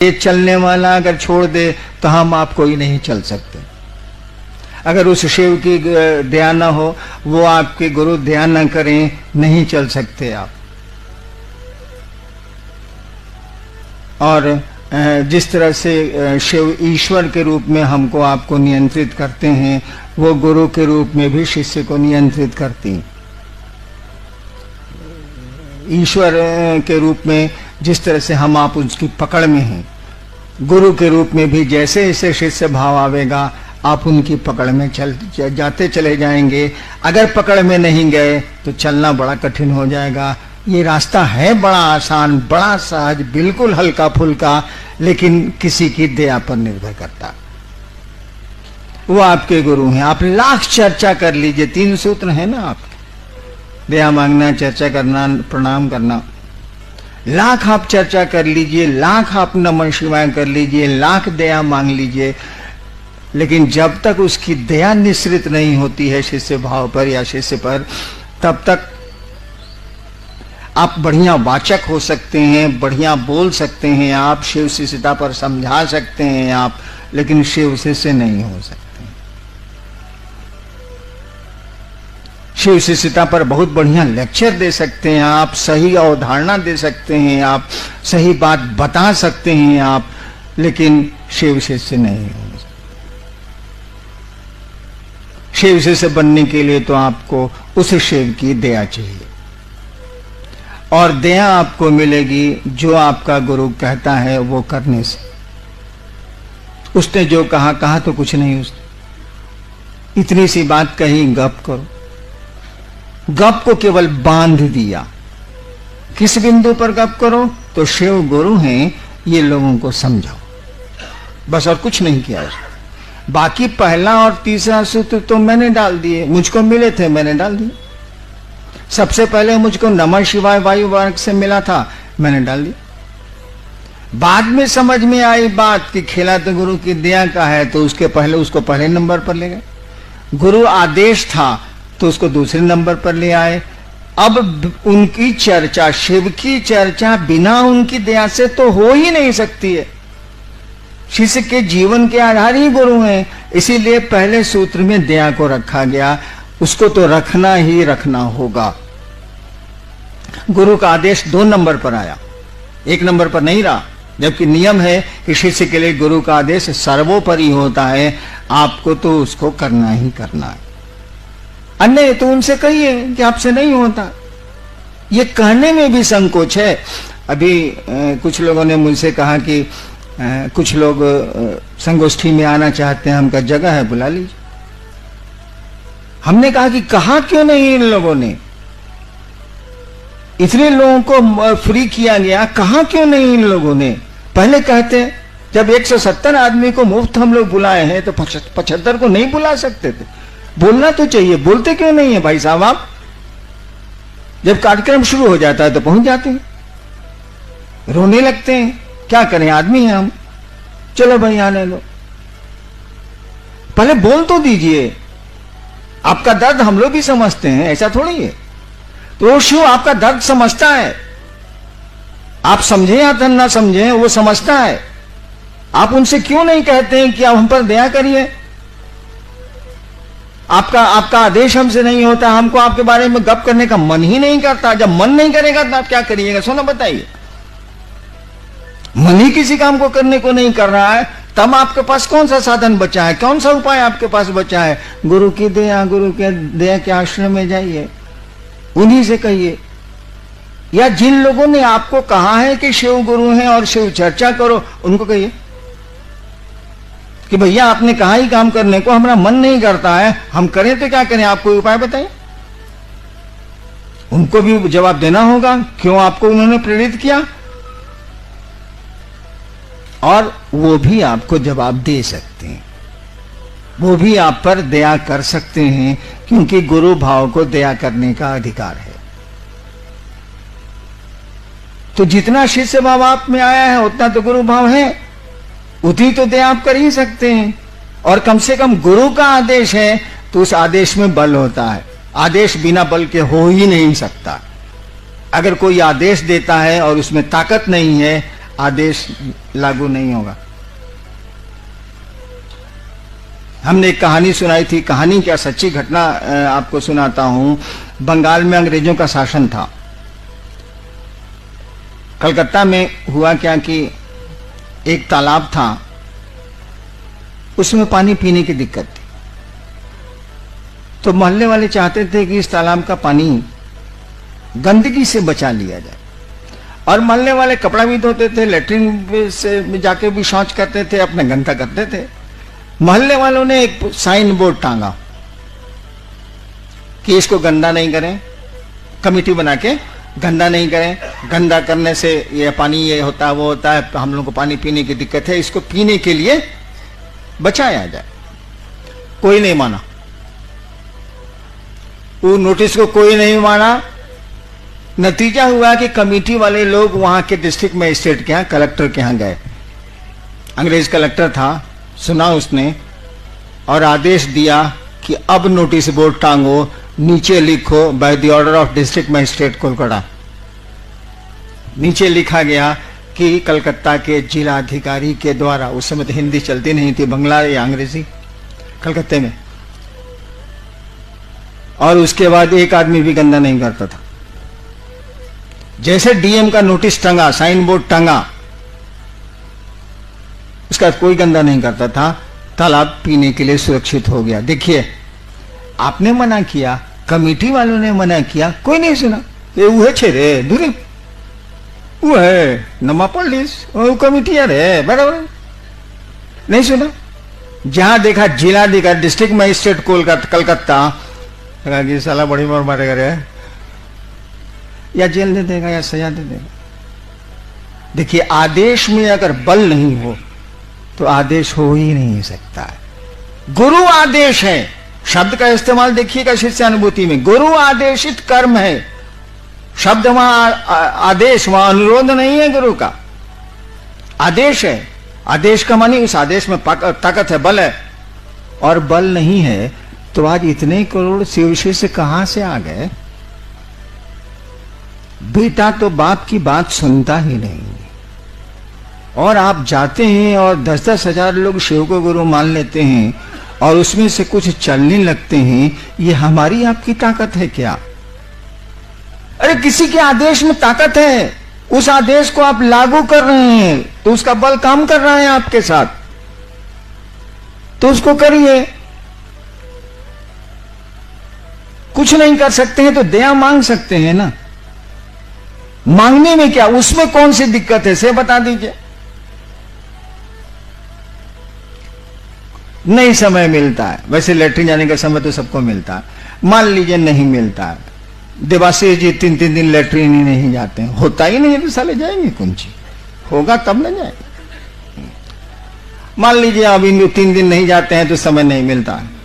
ये चलने वाला अगर छोड़ दे तो हम आप कोई नहीं चल सकते। अगर उस शिव की दया न हो, वो आपके गुरु दया न करें, नहीं चल सकते आप। और जिस तरह से शिव ईश्वर के रूप में हमको आपको नियंत्रित करते हैं, वो गुरु के रूप में भी शिष्य को नियंत्रित करती हैं। ईश्वर के रूप में जिस तरह से हम आप उसकी पकड़ में हैं, गुरु के रूप में भी जैसे जैसे शिष्य भाव आवेगा आप उनकी पकड़ में जाते चले जाएंगे। अगर पकड़ में नहीं गए तो चलना बड़ा कठिन हो जाएगा। ये रास्ता है बड़ा आसान, बड़ा सहज, बिल्कुल हल्का फुल्का, लेकिन किसी की दया पर निर्भर करता। वो आपके गुरु हैं। आप लाख चर्चा कर लीजिए, 3 सूत्र है ना आपके, दया मांगना, चर्चा करना, प्रणाम करना। लाख आप चर्चा कर लीजिए, लाख आप नमः शिवाय कर लीजिए, लाख दया मांग लीजिए, लेकिन जब तक उसकी दया निश्रित नहीं होती है शिष्य भाव पर या शिष्य पर, तब तक आप बढ़िया वाचक हो सकते हैं, बढ़िया बोल सकते हैं, आप शिव शिष्यता पर समझा सकते हैं आप, लेकिन शिव शिष्य नहीं हो सकते। शिव शिष्यता पर बहुत बढ़िया लेक्चर दे सकते हैं आप, सही अवधारणा दे सकते हैं आप, सही बात बता सकते हैं आप, लेकिन शिव शिष्य नहीं हो सकते। शिव शिष्य बनने के लिए तो आपको उस शिव की दया चाहिए, और दया आपको मिलेगी जो आपका गुरु कहता है वो करने से। उसने जो कहा कहा तो कुछ नहीं, उसने इतनी सी बात कही, गप करो। गप को केवल बांध दिया। किस बिंदु पर गप करो? तो शिव गुरु हैं, ये लोगों को समझाओ, बस, और कुछ नहीं किया उसने। बाकी पहला और तीसरा सूत्र तो मैंने डाल दिए, मुझको मिले थे मैंने डाल दिए। सबसे पहले मुझको नमः शिवाय वायु वर्ग से मिला था, मैंने डाल दिया। बाद में समझ में आई बात कि खेला तो गुरु की दया का है, तो उसके पहले उसको पहले नंबर पर ले गए। गुरु आदेश था तो उसको दूसरे नंबर पर ले आए। अब उनकी चर्चा, शिव की चर्चा बिना उनकी दया से तो हो ही नहीं सकती है। शिष्य के जीवन के आधार ही गुरु हैं, इसीलिए पहले सूत्र में दया को रखा गया। उसको तो रखना ही रखना होगा। गुरु का आदेश 2 नंबर पर आया, 1 नंबर पर नहीं रहा, जबकि नियम है कि शिष्य के लिए गुरु का आदेश सर्वोपरि होता है। आपको तो उसको करना ही करना है। अन्य तो उनसे कहिए कि आपसे नहीं होता। ये कहने में भी संकोच है। अभी कुछ लोगों ने मुझसे कहा कि कुछ लोग संगोष्ठी में आना चाहते हैं, हम कहा जगह है, बुला लीजिए। हमने कहा कि कहा क्यों नहीं इन लोगों ने? इतने लोगों को फ्री किया गया, कहा क्यों नहीं इन लोगों ने? पहले कहते, जब 170 आदमी को मुफ्त हम लोग बुलाए हैं तो 75 को नहीं बुला सकते थे? बोलना तो चाहिए, बोलते क्यों नहीं है भाई साहब आप? जब कार्यक्रम शुरू हो जाता है तो पहुंच जाते हैं, रोने लगते हैं। क्या करें, आदमी हैं हम, चलो भाई आने लो। पहले बोल तो दीजिए। आपका दर्द हम लोग भी समझते हैं, ऐसा थोड़ी है। तो शिव आपका दर्द समझता है, आप समझे या ना समझे, वो समझता है। आप उनसे क्यों नहीं कहते हैं कि आप हम पर दया करिए? आपका आदेश हमसे नहीं होता, हमको आपके बारे में गप करने का मन ही नहीं करता। जब मन नहीं करेगा तो आप क्या करिएगा? सोना बताइए। मन ही किसी काम को करने को नहीं कर रहा है, तब आपके पास कौन सा साधन बचा है, कौन सा उपाय आपके पास बचा है? गुरु की दया, गुरु के दया के आश्रम में जाइए, उन्हीं से कहिए। या जिन लोगों ने आपको कहा है कि शिव गुरु हैं और शिव चर्चा करो, उनको कहिए कि भैया आपने कहा ही काम करने को, हमारा मन नहीं करता है, हम करें तो क्या करें, आप कोई उपाय बताइए। उनको भी जवाब देना होगा, क्यों आपको उन्होंने प्रेरित किया, और वो भी आपको जवाब दे सकते हैं। वो भी आप पर दया कर सकते हैं, क्योंकि गुरु भाव को दया करने का अधिकार है। तो जितना शिष्य भाव आप में आया है उतना तो गुरु भाव है, उतनी तो दया आप कर ही सकते हैं। और कम से कम गुरु का आदेश है तो उस आदेश में बल होता है। आदेश बिना बल के हो ही नहीं सकता। अगर कोई आदेश देता है और उसमें ताकत नहीं है, आदेश लागू नहीं होगा। हमने एक कहानी सुनाई थी, कहानी क्या सच्ची घटना आपको सुनाता हूं। बंगाल में अंग्रेजों का शासन था। कलकत्ता में हुआ क्या कि एक तालाब था, उसमें पानी पीने की दिक्कत थी। तो मोहल्ले वाले चाहते थे कि इस तालाब का पानी गंदगी से बचा लिया जाए, और मोहल्ले वाले कपड़ा भी धोते थे, लेटरिन से जाके भी शौच करते थे, अपने गंदा करते थे। मोहल्ले वालों ने एक साइन बोर्ड टांगा कि इसको गंदा नहीं करें, कमेटी बना के गंदा नहीं करें, गंदा करने से ये पानी ये होता है वो होता है, हम लोग को पानी पीने की दिक्कत है, इसको पीने के लिए बचाया जाए। कोई नहीं माना, वो नोटिस को कोई नहीं माना। नतीजा हुआ कि कमेटी वाले लोग वहां के डिस्ट्रिक्ट मजिस्ट्रेट के यहां, कलेक्टर के यहां गए। अंग्रेज कलेक्टर था, सुना उसने और आदेश दिया कि अब नोटिस बोर्ड टांगो, नीचे लिखो by the order of district magistrate Kolkata. नीचे लिखा गया कि कलकत्ता के जिला अधिकारी के द्वारा, उस समय तो हिंदी चलती नहीं थी, बंगला या अंग्रेजी कलकत्ते में। और उसके बाद एक आदमी भी गंदा नहीं करता था। जैसे डीएम का नोटिस टंगा, साइन बोर्ड टंगा, उसका कोई गंदा नहीं करता था। तालाब पीने के लिए सुरक्षित हो गया। देखिए, आपने मना किया, कमेटी वालों ने मना किया, कोई नहीं सुना। ये वो छे रे दूरी, वो है नमा पुलिस, वो कमेटी है बराबर, नहीं सुना। जहां देखा जिलाधिकारी, डिस्ट्रिक्ट मजिस्ट्रेट कलकत्ता, कहा कि साला बड़ी मार मारेगा रे, या जेल दे देगा या सजा दे देगा। देखिए, आदेश में अगर बल नहीं हो तो आदेश हो ही नहीं सकता है। गुरु आदेश है, शब्द का इस्तेमाल देखिएगा शिष्यानुभूति में, गुरु आदेशित कर्म है। शब्द वहां आदेश, वहां अनुरोध नहीं है, गुरु का आदेश है। आदेश का मानी उस आदेश में ताकत है, बल है। और बल नहीं है तो आज इतने करोड़ शिव शिष्य कहां से आ गए? बेटा तो बाप की बात सुनता ही नहीं, और आप जाते हैं और 10-10 हजार लोग शिव को गुरु मान लेते हैं और उसमें से कुछ चलने लगते हैं। ये हमारी आपकी ताकत है क्या? अरे किसी के आदेश में ताकत है, उस आदेश को आप लागू कर रहे हैं तो उसका बल काम कर रहा है आपके साथ, तो उसको करिए। कुछ नहीं कर सकते हैं तो दया मांग सकते हैं ना। मांगने में क्या, उसमें कौन सी दिक्कत है से बता दीजिए। नहीं समय मिलता है, वैसे लेटरिन जाने का समय तो सबको मिलता है, मान लीजिए नहीं मिलता है। देवाशीष जी 3-3 दिन लेटरिन ही नहीं जाते हैं, होता ही नहीं है तो साले जाएंगे कौन सी, होगा तब न जाएंगे। मान लीजिए अभी 3 दिन नहीं जाते हैं तो समय नहीं मिलता है।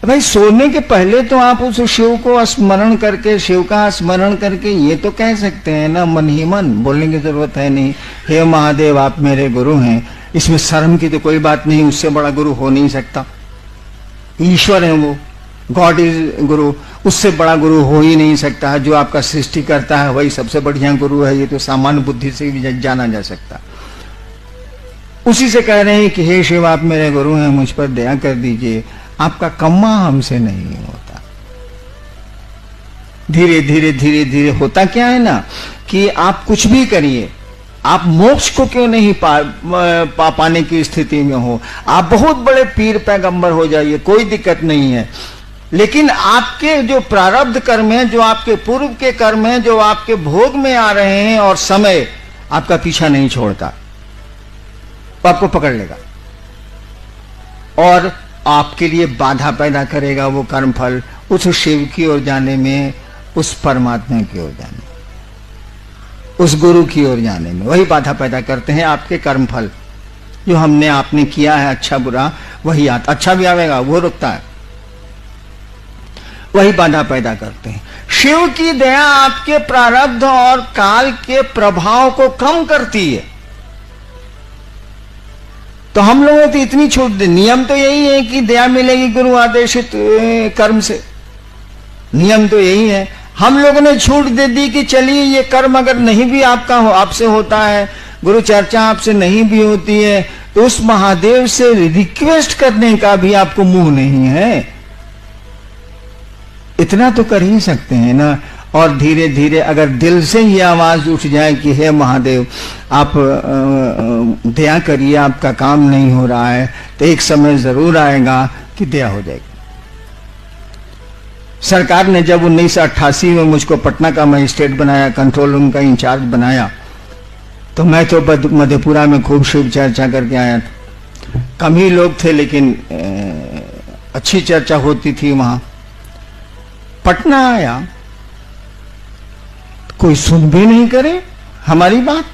भाई सोने के पहले तो आप उस शिव को स्मरण करके, शिव का स्मरण करके ये तो कह सकते हैं ना, मन ही मन, बोलने की जरूरत है नहीं, हे महादेव आप मेरे गुरु हैं। इसमें शर्म की तो कोई बात नहीं, उससे बड़ा गुरु हो नहीं सकता। ईश्वर है वो, गॉड इज गुरु, उससे बड़ा गुरु हो ही नहीं सकता है। जो आपका सृष्टि करता है वही सबसे बढ़िया गुरु है, ये तो सामान्य बुद्धि से भी जाना जा सकता। उसी से कह रहे हैं कि हे शिव आप मेरे गुरु हैं, मुझ पर दया कर दीजिए, आपका कम्मा हमसे नहीं होता। धीरे धीरे धीरे धीरे होता क्या है ना कि आप कुछ भी करिए, आप मोक्ष को क्यों नहीं पाने की स्थिति में हो, आप बहुत बड़े पीर पैगंबर हो जाइए, कोई दिक्कत नहीं है, लेकिन आपके जो प्रारब्ध कर्म है, जो आपके पूर्व के कर्म है, जो आपके भोग में आ रहे हैं और समय आपका पीछा नहीं छोड़ता, तो आपको पकड़ लेगा और आपके लिए बाधा पैदा करेगा। वो कर्मफल उस शिव की ओर जाने में, उस परमात्मा की ओर जाने में, उस गुरु की ओर जाने में, वही बाधा पैदा करते हैं आपके कर्मफल। जो हमने आपने किया है अच्छा बुरा वही आता, अच्छा भी आवेगा वो रुकता है, वही बाधा पैदा करते हैं। शिव की दया आपके प्रारब्ध और काल के प्रभाव को कम करती है। तो हम लोगों को इतनी छूट दे, नियम तो यही है कि दया मिलेगी गुरु आदेशित कर्म से, नियम तो यही है। हम लोगों ने छूट दे दी कि चलिए ये कर्म अगर नहीं भी आपका आपसे होता है, गुरु चर्चा आपसे नहीं भी होती है तो उस महादेव से रिक्वेस्ट करने का भी आपको मुंह नहीं है। इतना तो कर ही सकते हैं ना। और धीरे धीरे अगर दिल से ही आवाज उठ जाए कि हे महादेव आप दया करिए, आपका काम नहीं हो रहा है, तो एक समय जरूर आएगा कि दया हो जाएगी। सरकार ने जब 1988 में मुझको पटना का मजिस्ट्रेट बनाया, कंट्रोल रूम का इंचार्ज बनाया, तो मैं तो मधेपुरा में खूब शिव चर्चा करके आया था। कम ही लोग थे लेकिन अच्छी चर्चा होती थी वहां। पटना आया, कोई सुन भी नहीं करे हमारी बात।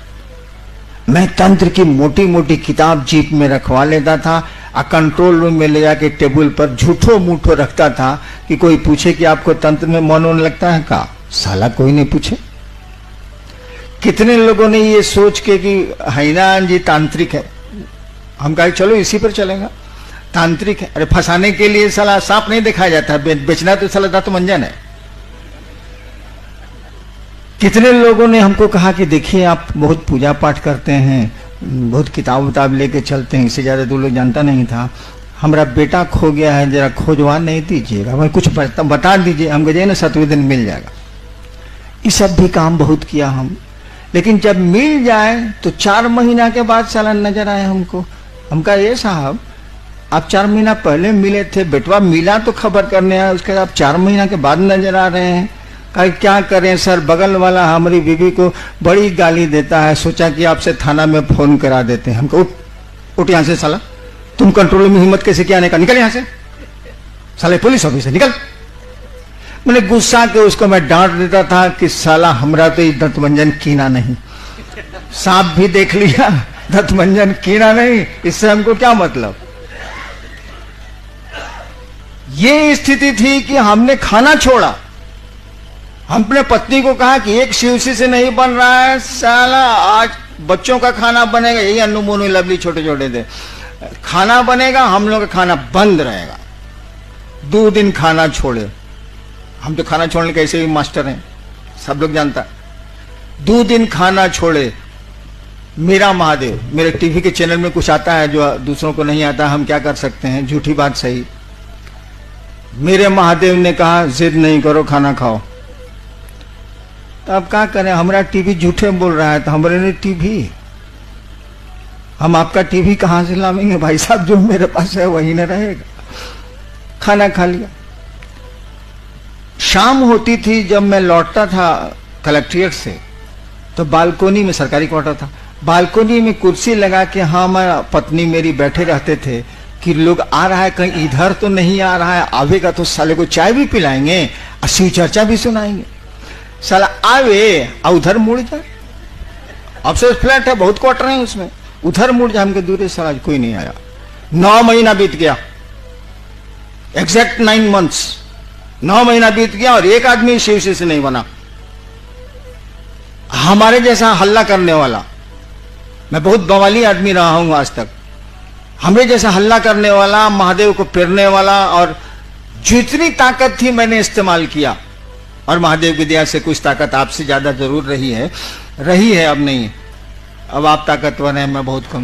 मैं तंत्र की मोटी मोटी किताब जीप में रखवा लेता था और कंट्रोल रूम में ले जाके टेबल पर झूठो मूठो रखता था कि कोई पूछे कि आपको तंत्र में मन होने लगता है का? साला कोई नहीं पूछे। कितने लोगों ने ये सोच के कि हैनान जी तांत्रिक है, हम कहे चलो इसी पर चलेगा, तांत्रिक है। अरे फंसाने के लिए साला सांप नहीं दिखाया जाता, बेचना तो साला दांत मंजन है। कितने लोगों ने हमको कहा कि देखिए आप बहुत पूजा पाठ करते हैं, बहुत किताब उताब लेके चलते हैं, इससे ज्यादा दो लोग जानता नहीं था। हमारा बेटा खो गया है, जरा खोजवा नहीं दीजिएगा, भाई कुछ बता दीजिए। हम कहे ना 7वें दिन मिल जाएगा। ये सब भी काम बहुत किया हम, लेकिन जब मिल जाए तो 4 महीना के बाद साला नजर आए हमको। हम कहा ये साहब आप 4 महीना पहले मिले थे, बेटवा मिला तो खबर करने आए, उसके बाद आप 4 महीना के बाद नजर आ रहे हैं। कहा क्या करें सर, बगल वाला हमारी बीवी को बड़ी गाली देता है, सोचा कि आपसे थाना में फोन करा देते हैं। हमको उठ यहां से साला, तुम कंट्रोल में हिम्मत कैसे क्या आने का, निकल यहां से साले पुलिस ऑफिसर निकल। मैंने गुस्सा के उसको मैं डांट देता था कि साला हमरा तो दंतमंजन कीना नहीं, सांप भी देख लिया दंतमंजन कीना नहीं, इससे हमको क्या मतलब। ये स्थिति थी कि हमने खाना छोड़ा। हमने पत्नी को कहा कि एक शिवसी से नहीं बन रहा है साला, आज बच्चों का खाना बनेगा, यही अन्नू मोनू लवली छोटे छोटे थे, खाना बनेगा, हम लोग का खाना बंद रहेगा। 2 दिन खाना छोड़े। हम तो खाना छोड़ने के ऐसे भी मास्टर हैं, सब लोग जानता। 2 दिन खाना छोड़े। मेरा महादेव, मेरे टीवी के चैनल में कुछ आता है जो दूसरों को नहीं आता, हम क्या कर सकते हैं, झूठी बात सही। मेरे महादेव ने कहा जिद नहीं करो, खाना खाओ। तो अब क्या करें, हमारा टीवी झूठे बोल रहा है, तो हमारे लिए टीवी, हम आपका टीवी कहां से लावेंगे भाई साहब, जो मेरे पास है वही न रहेगा। खाना खा लिया। शाम होती थी जब मैं लौटता था कलेक्ट्रेट से, तो बालकोनी में, सरकारी क्वार्टर था, बालकोनी में कुर्सी लगा के हम पत्नी मेरी बैठे रहते थे कि लोग आ रहा है कहीं इधर तो नहीं आ रहा है, आवेगा तो साले को चाय भी पिलाएंगे और शिव चर्चा भी सुनाएंगे। साला आवे और उधर मुड़ जाए। अब से फ्लैट है, बहुत क्वार्टर है उसमें, उधर मुड़ जाए, हमके दूर साला कोई नहीं आया। 9 महीना बीत गया, एग्जैक्ट 9 months, 9 महीना बीत गया और एक आदमी शिवसी से नहीं बना। हमारे जैसा हल्ला करने वाला, मैं बहुत बवाली आदमी रहा हूं आज तक, हमें जैसा हल्ला करने वाला, महादेव को पेरने वाला, और जितनी ताकत थी मैंने इस्तेमाल किया। और महादेव की दया से कुछ ताकत आपसे ज्यादा जरूर रही है, अब नहीं। अब आप ताकतवर हैं, मैं बहुत कम।